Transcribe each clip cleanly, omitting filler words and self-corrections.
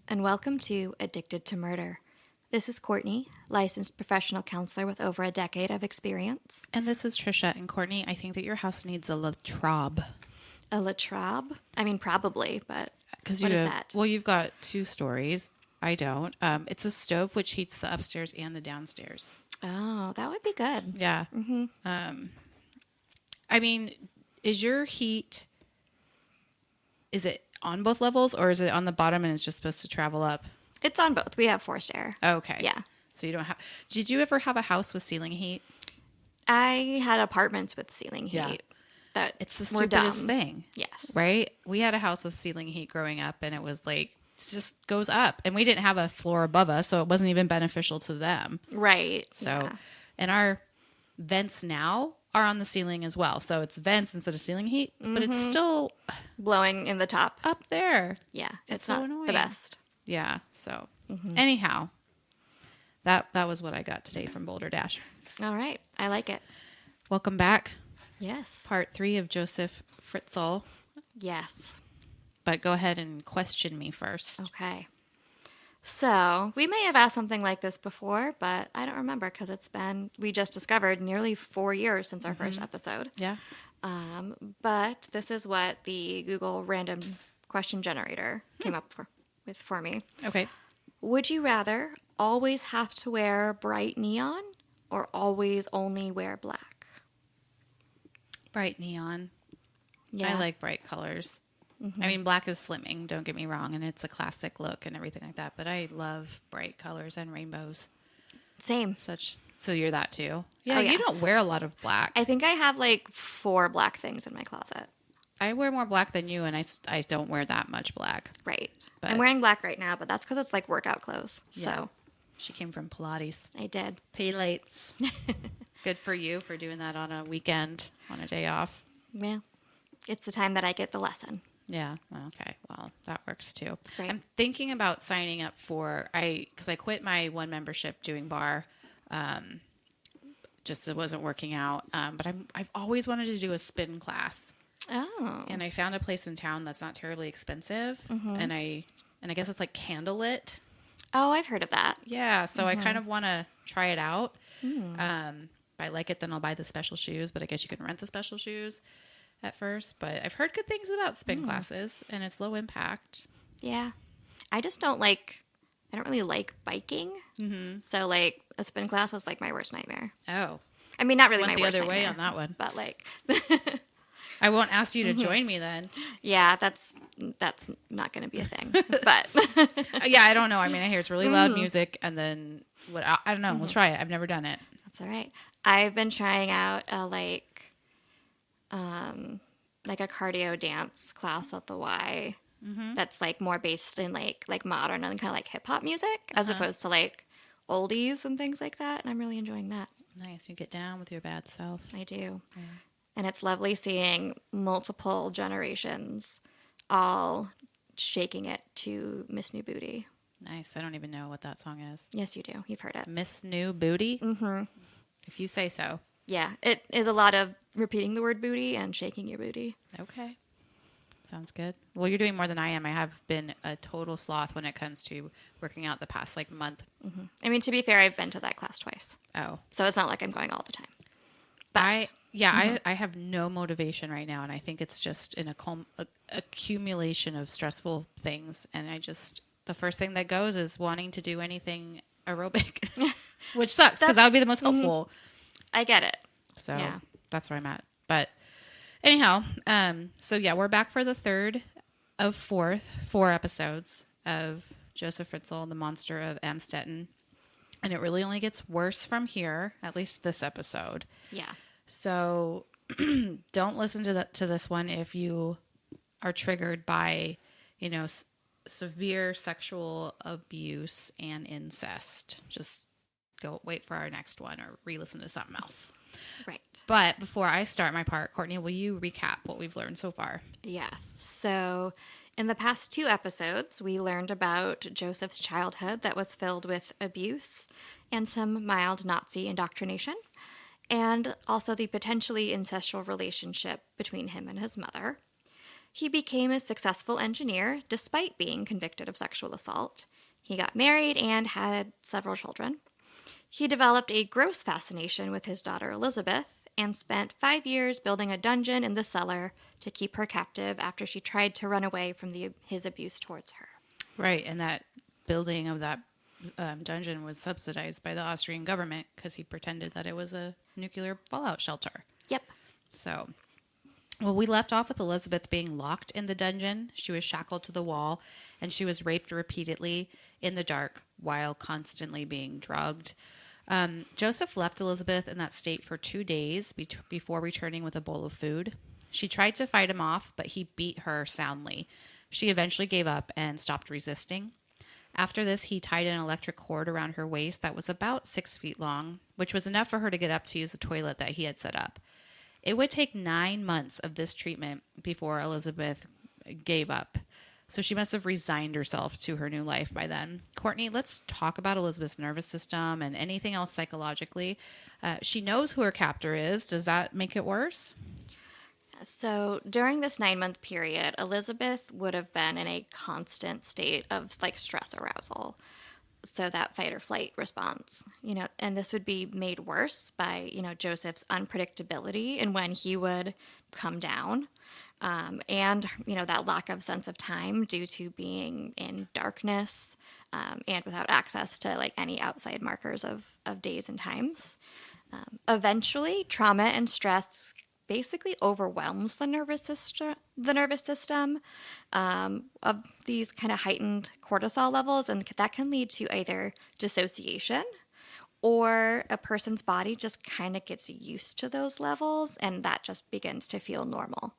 and welcome to Addicted to Murder. This is Courtney, licensed professional counselor with over a decade of experience. And this is Trisha. And Courtney, I think that your house needs a latrobe. A latrobe? I mean, probably, but what is that? Well, you've got two stories. I don't. It's a stove which heats the upstairs and the downstairs. Oh, that would be good. Yeah. Mm-hmm. I mean, is your heat, is it on both levels or is it on the bottom and it's just supposed to travel up? It's on both. We have forced air. Okay. Yeah. So you don't have, did you ever have a house with ceiling heat? I had apartments with ceiling heat. Yeah. That It's the were stupidest dumb. thing. Yes. Right? We had a house with ceiling heat growing up and it was like, it just goes up. And we didn't have a floor above us, so it wasn't even beneficial to them. Right. So, yeah. and our vents now are on the ceiling as well. So it's vents instead of ceiling heat, but it's still Blowing in the top. up there. Yeah. It's so not annoying. the best. Yeah. So anyhow, that was what I got today from Boulder Dash. All right. I like it. Welcome back. Yes. Part 3 of Josef Fritzl. Yes. But go ahead and question me first. Okay. So, we may have asked something like this before, but I don't remember because we just discovered nearly 4 years since our first episode. Yeah. But this is what the Google random question generator came up with for me. Okay. Would you rather always have to wear bright neon or always only wear black? Bright neon. Yeah. I like bright colors. I mean, black is slimming, don't get me wrong, and it's a classic look and everything like that, but I love bright colors and rainbows. Same. So you're that too? Yeah, Oh, yeah. You don't wear a lot of black. I think I have like 4 black things in my closet. I wear more black than you, and I don't wear that much black. Right. But- I'm wearing black right now, but that's because it's like workout clothes. Yeah. So She came from Pilates. I did. Pilates. Good for you for doing that on a weekend, on a day off. Well, it's the time that I get the lesson. Yeah. Okay. Well, that works too. Right. I'm thinking about signing up because I quit my one membership doing bar. Just it wasn't working out. But I've always wanted to do a spin class. Oh. And I found a place in town that's not terribly expensive. And I guess it's like candlelit. Oh, I've heard of that. Yeah. So I kind of want to try it out. If I like it, then I'll buy the special shoes. But I guess you can rent the special shoes at first. But I've heard good things about spin classes, and it's low impact. Yeah. I don't really like biking. Mm-hmm. So like a spin class is like my worst nightmare. Oh. I mean, not really Went my the worst other way nightmare, on that one. But like, I won't ask you to join me then. yeah, that's not going to be a thing. But Yeah, I don't know. I mean, I hear it's really loud music, and then I don't know. We'll try it. I've never done it. that's all right. I've been trying out a cardio dance class at the Y. That's like more based in like modern and kind of like hip hop music as opposed to like oldies and things like that. And I'm really enjoying that. Nice. You get down with your bad self. I do. Yeah. And it's lovely seeing multiple generations all shaking it to Miss New Booty. Nice. I don't even know what that song is. Yes, you do. You've heard it. Miss New Booty? Mm-hmm. If you say so. Yeah. It is a lot of repeating the word booty and shaking your booty. Okay. Sounds good. Well, you're doing more than I am. I have been a total sloth when it comes to working out the past month. Mm-hmm. I mean, to be fair, I've been to that class twice. Oh. So it's not like I'm going all the time. But I have no motivation right now, and I think it's just an accumulation of stressful things. And the first thing that goes is wanting to do anything aerobic, which sucks because that would be the most helpful. I get it. So Yeah. that's where I'm at. But anyhow, so yeah, we're back for the third of 4 episodes of Josef Fritzl, the Monster of Amstetten. And it really only gets worse from here, at least this episode. Yeah. So don't listen to this one if you are triggered by, severe sexual abuse and incest. Just go wait for our next one or re-listen to something else. Right. But before I start my part, Courtney, will you recap what we've learned so far? Yes. So in the past 2 episodes, we learned about Joseph's childhood that was filled with abuse and some mild Nazi indoctrination, and also the potentially incestual relationship between him and his mother. He became a successful engineer despite being convicted of sexual assault. He got married and had several children. He developed a gross fascination with his daughter Elisabeth and spent 5 years building a dungeon in the cellar to keep her captive after she tried to run away from his abuse towards her. Right, and that building of that dungeon was subsidized by the Austrian government because he pretended that it was a nuclear fallout shelter. Yep. So, well, we left off with Elisabeth being locked in the dungeon. She was shackled to the wall, and she was raped repeatedly in the dark while constantly being drugged. Josef left Elisabeth in that state for 2 days before returning with a bowl of food. She tried to fight him off, but he beat her soundly. She eventually gave up and stopped resisting. After this, he tied an electric cord around her waist that was about 6 feet long, which was enough for her to get up to use the toilet that he had set up. It would take 9 months of this treatment before Elisabeth gave up. So she must have resigned herself to her new life by then. Courtney, let's talk about Elisabeth's nervous system and anything else psychologically. She knows who her captor is. Does that make it worse? So during this 9-month period, Elisabeth would have been in a constant state of like stress arousal. So that fight or flight response, and this would be made worse by, Joseph's unpredictability and when he would come down. And, that lack of sense of time due to being in darkness and without access to like any outside markers of days and times. Eventually, trauma and stress basically overwhelms the nervous system of these kind of heightened cortisol levels, and that can lead to either dissociation or a person's body just kind of gets used to those levels and that just begins to feel normal.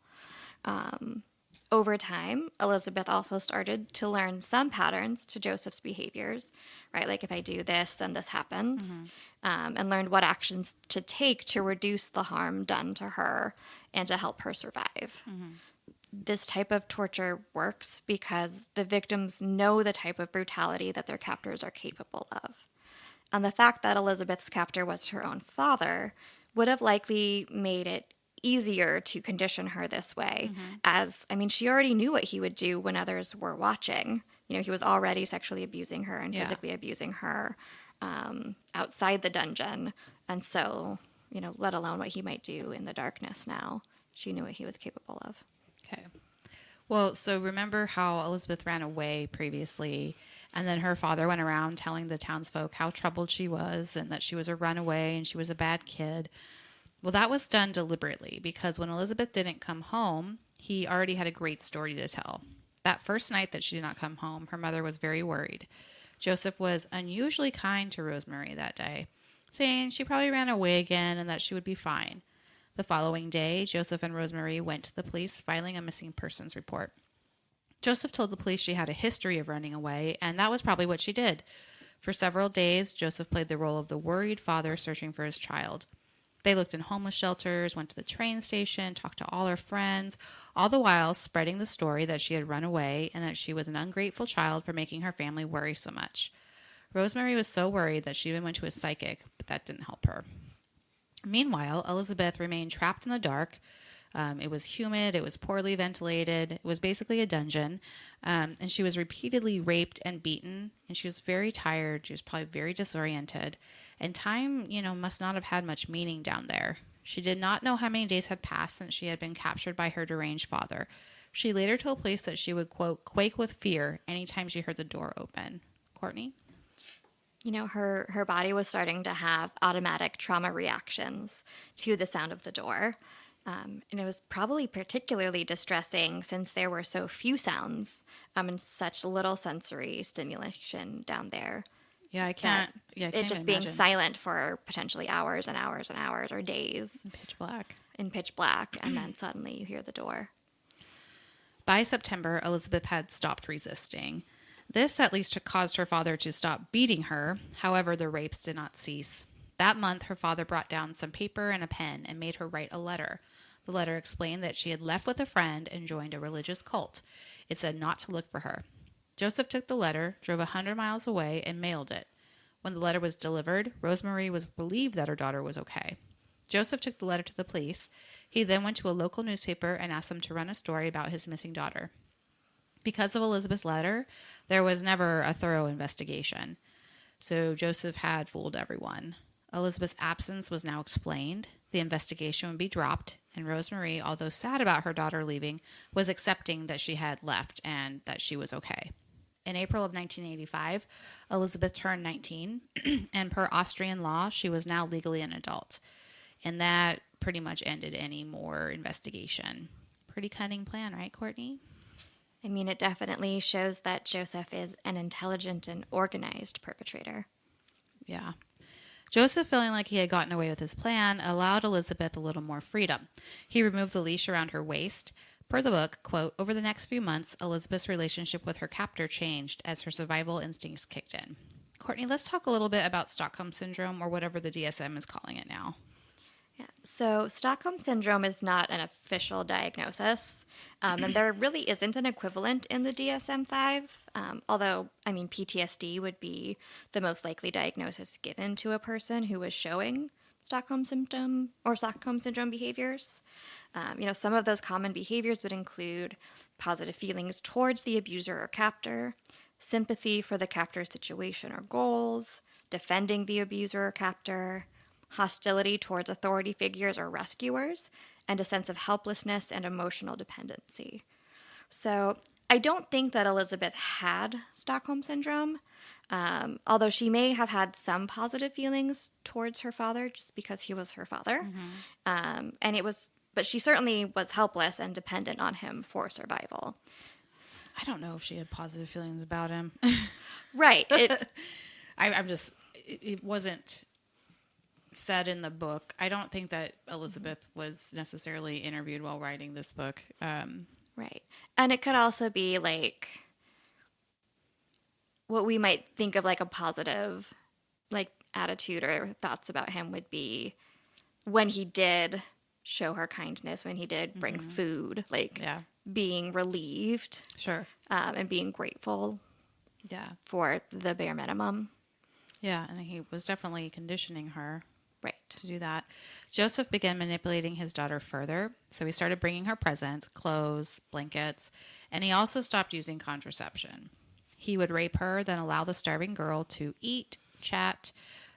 Over time, Elisabeth also started to learn some patterns to Joseph's behaviors, right? Like if I do this, then this happens, and learned what actions to take to reduce the harm done to her and to help her survive. This type of torture works because the victims know the type of brutality that their captors are capable of. And the fact that Elisabeth's captor was her own father would have likely made it easier to condition her this way, she already knew what he would do when others were watching. He was already sexually abusing her and physically abusing her outside the dungeon. And so, let alone what he might do in the darkness now. She knew what he was capable of. Okay. Well, so remember how Elisabeth ran away previously, and then her father went around telling the townsfolk how troubled she was and that she was a runaway and she was a bad kid. Well, that was done deliberately because when Elisabeth didn't come home, he already had a great story to tell. That first night that she did not come home, her mother was very worried. Josef was unusually kind to Rosemary that day, saying she probably ran away again and that she would be fine. The following day, Josef and Rosemary went to the police filing a missing persons report. Josef told the police she had a history of running away, and that was probably what she did. For several days, Josef played the role of the worried father searching for his child. They looked in homeless shelters, went to the train station, talked to all her friends, all the while spreading the story that she had run away and that she was an ungrateful child for making her family worry so much. Rosemary was so worried that she even went to a psychic, but that didn't help her. Meanwhile, Elisabeth remained trapped in the dark. It was humid, it was poorly ventilated, it was basically a dungeon, and she was repeatedly raped and beaten, and she was very tired, she was probably very disoriented, and time, must not have had much meaning down there. She did not know how many days had passed since she had been captured by her deranged father. She later told police that she would, quote, quake with fear anytime she heard the door open. Courtney? Her body was starting to have automatic trauma reactions to the sound of the door. And it was probably particularly distressing since there were so few sounds and such little sensory stimulation down there. Yeah, I can't. It just being silent for potentially hours and hours and hours or days. In pitch black. And then suddenly you hear the door. By September, Elisabeth had stopped resisting. This at least caused her father to stop beating her. However, the rapes did not cease. That month, her father brought down some paper and a pen and made her write a letter. The letter explained that she had left with a friend and joined a religious cult. It said not to look for her. Josef took the letter, drove 100 miles away, and mailed it. When the letter was delivered, Rosemary was relieved that her daughter was okay. Joseph took the letter to the police. He then went to a local newspaper and asked them to run a story about his missing daughter. Because of Elisabeth's letter, there was never a thorough investigation. So Joseph had fooled everyone. Elisabeth's absence was now explained. The investigation would be dropped, and Rosemarie, although sad about her daughter leaving, was accepting that she had left and that she was okay. In April of 1985, Elisabeth turned 19, and per Austrian law, she was now legally an adult. And that pretty much ended any more investigation. Pretty cunning plan, right, Courtney? I mean, it definitely shows that Joseph is an intelligent and organized perpetrator. Yeah. Joseph, feeling like he had gotten away with his plan, allowed Elisabeth a little more freedom. He removed the leash around her waist. Per the book, quote, over the next few months, Elisabeth's relationship with her captor changed as her survival instincts kicked in. Courtney, let's talk a little bit about Stockholm Syndrome, or whatever the DSM is calling it now. Yeah. So Stockholm Syndrome is not an official diagnosis, and there really isn't an equivalent in the DSM-5, although, I mean, PTSD would be the most likely diagnosis given to a person who is showing Stockholm Syndrome or Stockholm Syndrome behaviors. Some of those common behaviors would include positive feelings towards the abuser or captor, sympathy for the captor's situation or goals, defending the abuser or captor, hostility towards authority figures or rescuers, and a sense of helplessness and emotional dependency. So I don't think that Elisabeth had Stockholm Syndrome, although she may have had some positive feelings towards her father just because he was her father. But she certainly was helpless and dependent on him for survival. I don't know if she had positive feelings about him. Right. It wasn't said in the book. I don't think that Elisabeth was necessarily interviewed while writing this book. Right. And it could also be like what we might think of like a positive like attitude or thoughts about him would be when he did show her kindness, when he did bring food, like being relieved. Sure. And being grateful for the bare minimum. Yeah, and he was definitely conditioning her to do that. Joseph began manipulating his daughter further, so he started bringing her presents, clothes, blankets, and he also stopped using contraception. He would rape her, then allow the starving girl to eat, chat,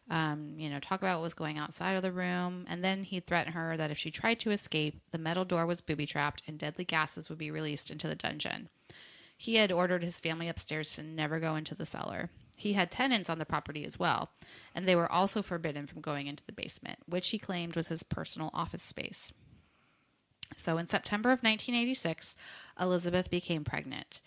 talk about what was going outside of the room, and then he'd threaten her that if she tried to escape, the metal door was booby-trapped and deadly gases would be released into the dungeon. He had ordered his family upstairs to never go into the cellar. He had tenants on the property as well, and they were also forbidden from going into the basement, which he claimed was his personal office space. So in September of 1986, Elisabeth became pregnant.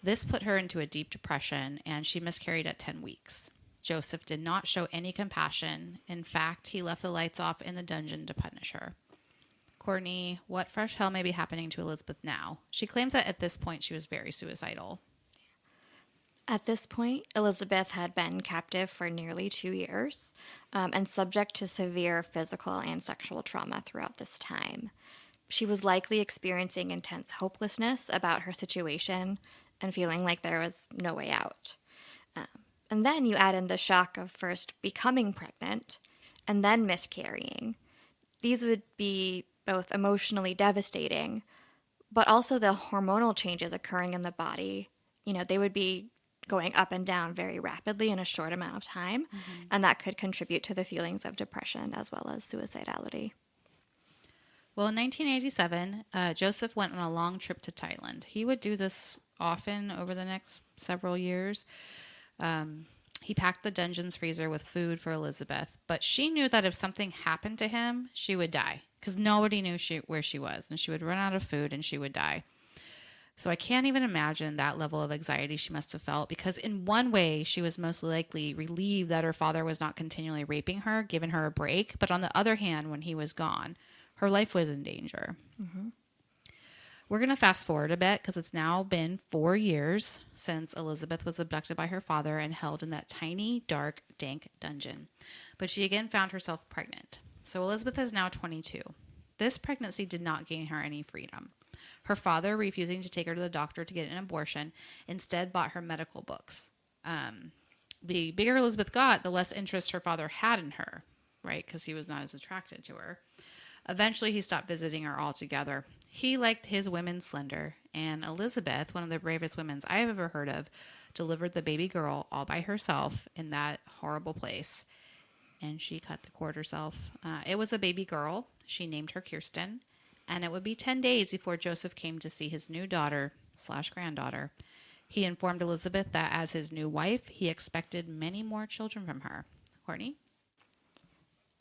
This put her into a deep depression, and she miscarried at 10 weeks. Joseph did not show any compassion. In fact, he left the lights off in the dungeon to punish her. Courtney, what fresh hell may be happening to Elisabeth now? She claims that at this point she was very suicidal. At this point, Elisabeth had been captive for nearly 2 years and subject to severe physical and sexual trauma throughout this time. She was likely experiencing intense hopelessness about her situation and feeling like there was no way out. And then you add in the shock of first becoming pregnant and then miscarrying. These would be both emotionally devastating, but also the hormonal changes occurring in the body. They would be going up and down very rapidly in a short amount of time, and that could contribute to the feelings of depression as well as suicidality. Well, in 1987, Joseph went on a long trip to Thailand. He would do this often over the next several years. He packed the dungeon's freezer with food for Elisabeth, but she knew that if something happened to him, she would die because nobody knew where she was, and she would run out of food and she would die. So I can't even imagine that level of anxiety she must have felt, because in one way she was most likely relieved that her father was not continually raping her, giving her a break. But on the other hand, when he was gone, her life was in danger. We're going to fast forward a bit because it's now been 4 years since Elisabeth was abducted by her father and held in that tiny, dark, dank dungeon. But she again found herself pregnant. So Elisabeth is now 22. This pregnancy did not gain her any freedom. Her father, refusing to take her to the doctor to get an abortion, instead bought her medical books. The bigger Elisabeth got, the less interest her father had in her. right? Because he was not as attracted to her. Eventually, he stopped visiting her altogether. He liked his women slender, and Elisabeth, one of the bravest women I've ever heard of, delivered the baby girl all by herself in that horrible place. And she cut the cord herself. It was a baby girl. She named her Kirsten. And it would be 10 days before Joseph came to see his new daughter/granddaughter. He informed Elisabeth that as his new wife, he expected many more children from her. Courtney?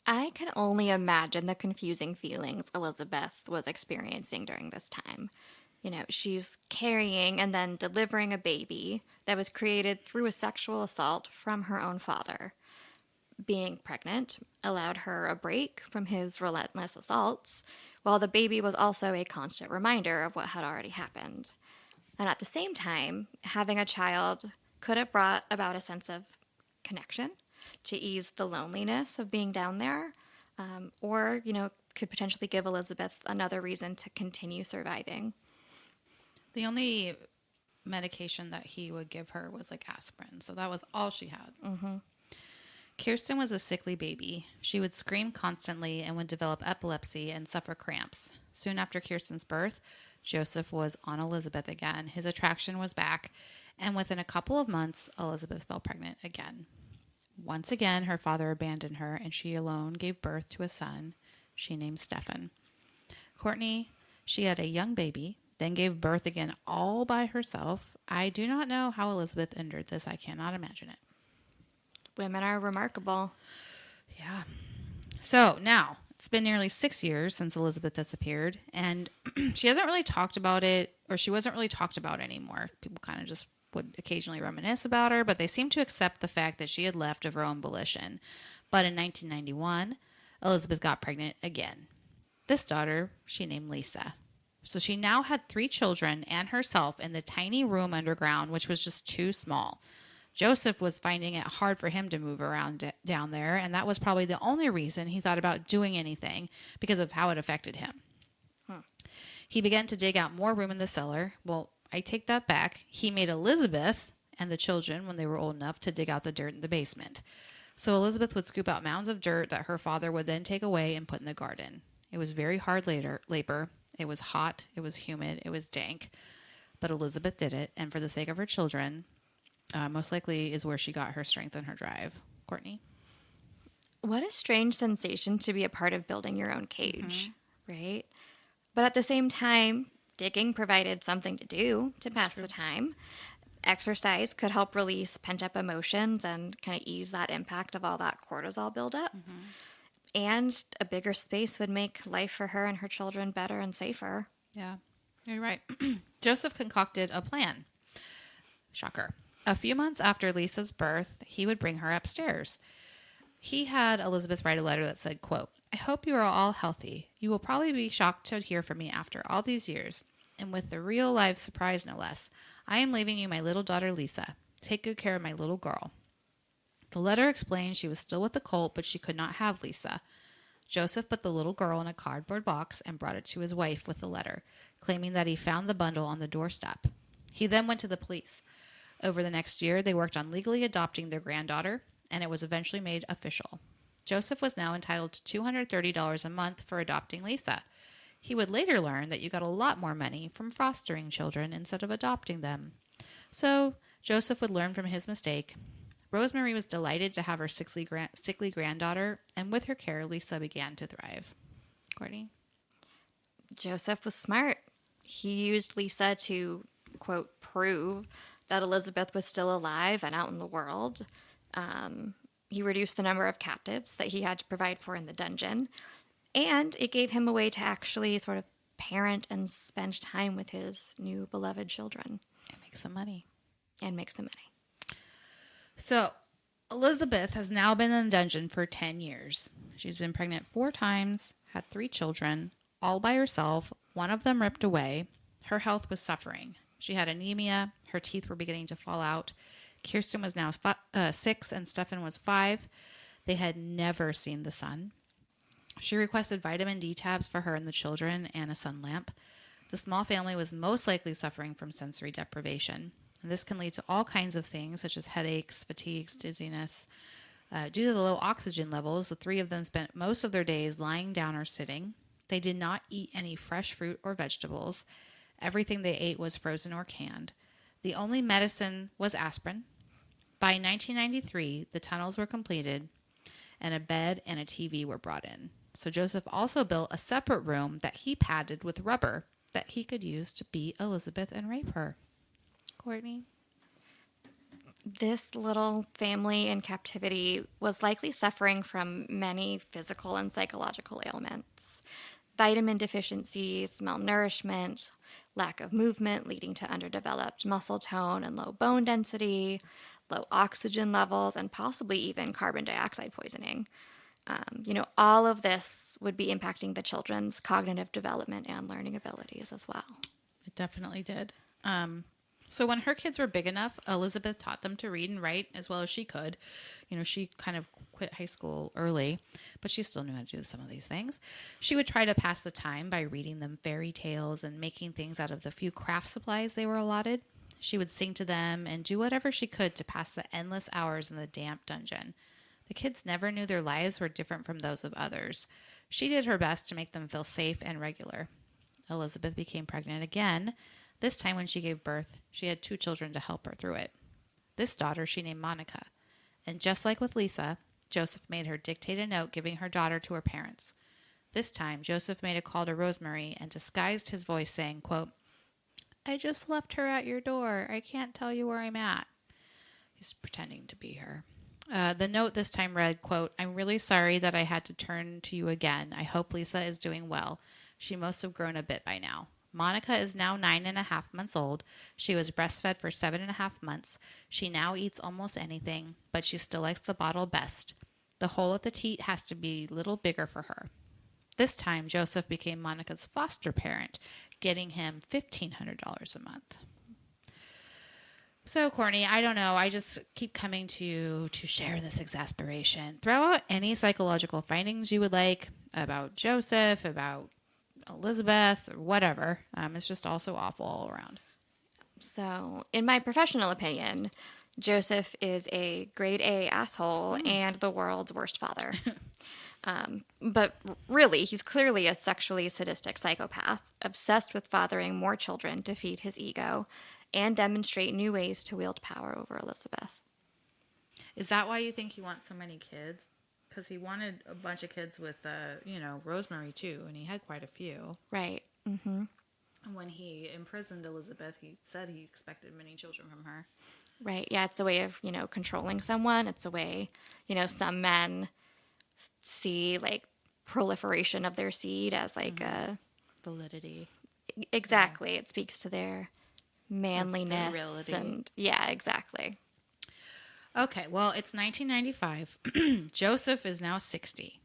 I can only imagine the confusing feelings Elizabeth was experiencing during this time. You know, she's carrying and then delivering a baby that was created through a sexual assault from her own father. Being pregnant allowed her a break from his relentless assaults, while the baby was also a constant reminder of what had already happened. And at the same time, having a child could have brought about a sense of connection to ease the loneliness of being down there, or, could potentially give Elizabeth another reason to continue surviving. The only medication that he would give her was like aspirin, so that was all she had. Mm-hmm. Kirsten was a sickly baby. She would scream constantly and would develop epilepsy and suffer cramps. Soon after Kirsten's birth, Joseph was on Elisabeth again. His attraction was back, and within a couple of months, Elisabeth fell pregnant again. Once again, her father abandoned her, and she alone gave birth to a son she named Stefan. Courtney, she had a young baby, then gave birth again all by herself. I do not know how Elisabeth endured this. I cannot imagine it. Women are remarkable. Yeah. So now, it's been nearly 6 years since Elisabeth disappeared, and she hasn't really talked about it, or she wasn't really talked about anymore. People kind of just would occasionally reminisce about her, but they seem to accept the fact that she had left of her own volition. But in 1991, Elisabeth got pregnant again. This daughter, she named Lisa. So she now had 3 children and herself in the tiny room underground, which was just too small. Joseph was finding it hard for him to move around down there, and that was probably the only reason he thought about doing anything, because of how it affected him. He began to dig out more room in the cellar. Well, I take that back. He made Elisabeth and the children, when they were old enough, to dig out the dirt in the basement. So Elisabeth would scoop out mounds of dirt that her father would then take away and put in the garden. It was very hard labor. It was hot. It was humid. It was dank. But Elisabeth did it, and for the sake of her children, most likely is where she got her strength and her drive. Courtney? What a strange sensation to be a part of building your own cage, right? But at the same time, digging provided something to do to pass the time. Exercise could help release pent-up emotions and kind of ease that impact of all that cortisol buildup. And a bigger space would make life for her and her children better and safer. Yeah, you're right. Joseph concocted a plan. Shocker. A few months after Lisa's birth, he would bring her upstairs. He had Elisabeth write a letter that said, quote, "I hope you are all healthy. You will probably be shocked to hear from me after all these years, and with the real life surprise no less. I am leaving you my little daughter Lisa. Take good care of my little girl." The letter explained she was still with the cult, but she could not have Lisa. Joseph put the little girl in a cardboard box and brought it to his wife with the letter, claiming that he found the bundle on the doorstep. He then went to the police. Over the next year, they worked on legally adopting their granddaughter, and it was eventually made official. Joseph was now entitled to $230 a month for adopting Lisa. He would later learn that you got a lot more money from fostering children instead of adopting them. So Joseph would learn from his mistake. Rosemary was delighted to have her sickly granddaughter, and with her care, Lisa began to thrive. Courtney? Joseph was smart. He used Lisa to, quote, prove that Elisabeth was still alive and out in the world. He reduced the number of captives that he had to provide for in the dungeon, and it gave him a way to actually sort of parent and spend time with his new beloved children. And make some money. So, Elisabeth has now been in the dungeon for 10 years. She's been pregnant 4 times, had 3 children, all by herself, one of them ripped away. Her health was suffering. She had anemia. Her teeth were beginning to fall out. Kirsten was now 6 and Stefan was 5. They had never seen the sun. She requested vitamin D tabs for her and the children and a sun lamp. The small family was most likely suffering from sensory deprivation. And this can lead to all kinds of things such as headaches, fatigues, dizziness. Due to the low oxygen levels, the three of them spent most of their days lying down or sitting. They did not eat any fresh fruit or vegetables. Everything they ate was frozen or canned. The only medicine was aspirin. By 1993, the tunnels were completed, and a bed and a TV were brought in. So Joseph also built a separate room that he padded with rubber that he could use to beat Elisabeth and rape her. Courtney? This little family in captivity was likely suffering from many physical and psychological ailments. Vitamin deficiencies, malnourishment, lack of movement leading to underdeveloped muscle tone and low bone density, low oxygen levels, and possibly even carbon dioxide poisoning. All of this would be impacting the children's cognitive development and learning abilities as well. It definitely did. So when her kids were big enough, Elisabeth taught them to read and write as well as she could. She kind of quit high school early, but she still knew how to do some of these things. She would try to pass the time by reading them fairy tales and making things out of the few craft supplies they were allotted. She would sing to them and do whatever she could to pass the endless hours in the damp dungeon. The kids never knew their lives were different from those of others. She did her best to make them feel safe and regular. Elisabeth became pregnant again. This time when she gave birth, she had 2 children to help her through it. This daughter she named Monica. And just like with Lisa, Joseph made her dictate a note giving her daughter to her parents. This time, Joseph made a call to Rosemary and disguised his voice saying, quote, "I just left her at your door. I can't tell you where I'm at." He's pretending to be her. The note this time read, quote, "I'm really sorry that I had to turn to you again. I hope Lisa is doing well. She must have grown a bit by now. Monica is now 9.5 months old. She was breastfed for 7.5 months. She now eats almost anything, but she still likes the bottle best. The hole at the teat has to be a little bigger for her." This time, Joseph became Monica's foster parent, getting him $1,500 a month. So, Courtney, I don't know. I just keep coming to you to share this exasperation. Throw out any psychological findings you would like about Joseph, about Elisabeth, or whatever. It's just all so awful all around. So, in my professional opinion, Joseph is a grade A asshole and the world's worst father. But really, he's clearly a sexually sadistic psychopath, obsessed with fathering more children to feed his ego and demonstrate new ways to wield power over Elisabeth. Is that why you think he wants so many kids? Because he wanted a bunch of kids with, Rosemary too, and he had quite a few. Right. Mm-hmm. When he imprisoned Elisabeth, he said he expected many children from her. Right. Yeah, it's a way of, controlling someone. It's a way, some men see, proliferation of their seed as, a... Validity. Exactly. Yeah. It speaks to their manliness. Virility. And yeah, exactly. Okay, well, it's 1995. Joseph is now 60.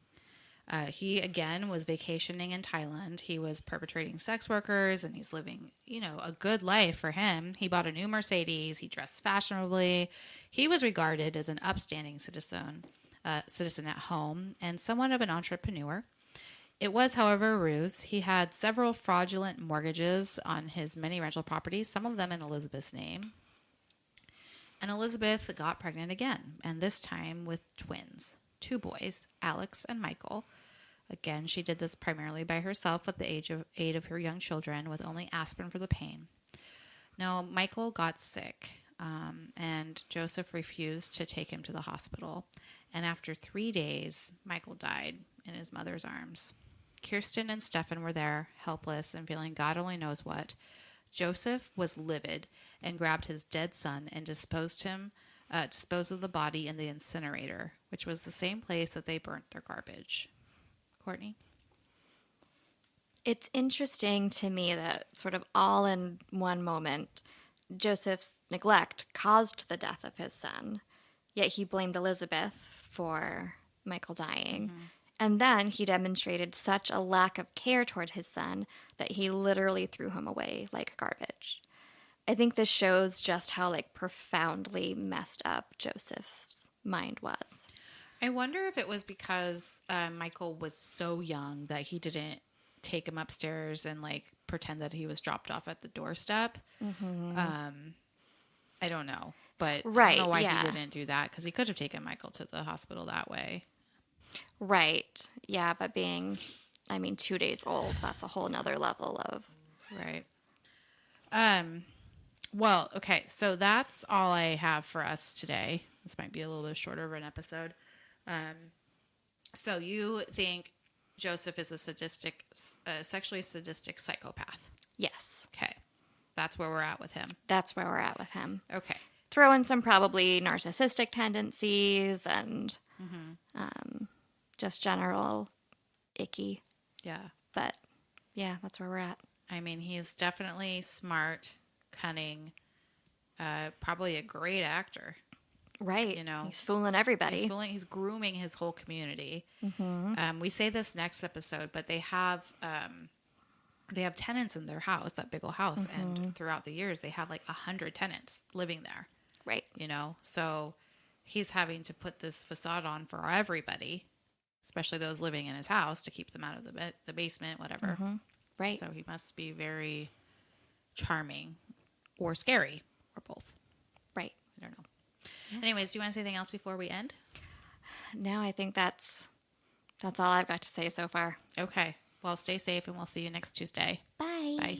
He, again, was vacationing in Thailand. He was perpetrating sex workers, and he's living, a good life for him. He bought a new Mercedes. He dressed fashionably. He was regarded as an upstanding citizen at home and somewhat of an entrepreneur. It was, however, a ruse. He had several fraudulent mortgages on his many rental properties, some of them in Elisabeth's name. And Elisabeth got pregnant again, and this time with twins, 2 boys, Alex and Michael. Again, she did this primarily by herself at the aid of her young children with only aspirin for the pain. Now, Michael got sick, and Joseph refused to take him to the hospital. And after 3 days, Michael died in his mother's arms. Kirsten and Stefan were there, helpless and feeling God only knows what. Joseph was livid and grabbed his dead son and disposed of the body in the incinerator, which was the same place that they burnt their garbage. Courtney? It's interesting to me that sort of all in one moment, Joseph's neglect caused the death of his son, yet he blamed Elisabeth for Michael dying. Mm-hmm. And then he demonstrated such a lack of care toward his son that he literally threw him away like garbage. I think this shows just how profoundly messed up Joseph's mind was. I wonder if it was because Michael was so young that he didn't take him upstairs and pretend that he was dropped off at the doorstep. Mm-hmm. I don't know. But I Right, don't know why yeah. he didn't do that, because he could have taken Michael to the hospital that way. Right. Yeah, but being, 2 days old, that's a whole nother level of. Right. Well, okay, so that's all I have for us today. This might be a little bit shorter of an episode. So you think Joseph is a sexually sadistic psychopath? Yes. Okay. That's where we're at with him. That's where we're at with him. Okay. Throw in some probably narcissistic tendencies and just general icky. Yeah. But yeah, that's where we're at. I mean, he's definitely smart, cunning, probably a great actor. Right. You know, he's fooling everybody. He's grooming his whole community. We say this next episode, but they have tenants in their house, that big old house, and throughout the years they have like 100 tenants living there. Right. You know, so he's having to put this facade on for everybody, especially those living in his house, to keep them out of the basement, whatever. Right. So he must be very charming or scary or both. Right. I don't know. Anyways, do you want to say anything else before we end? No, I think that's all I've got to say so far. Okay. Well, stay safe and we'll see you next Tuesday. Bye. Bye.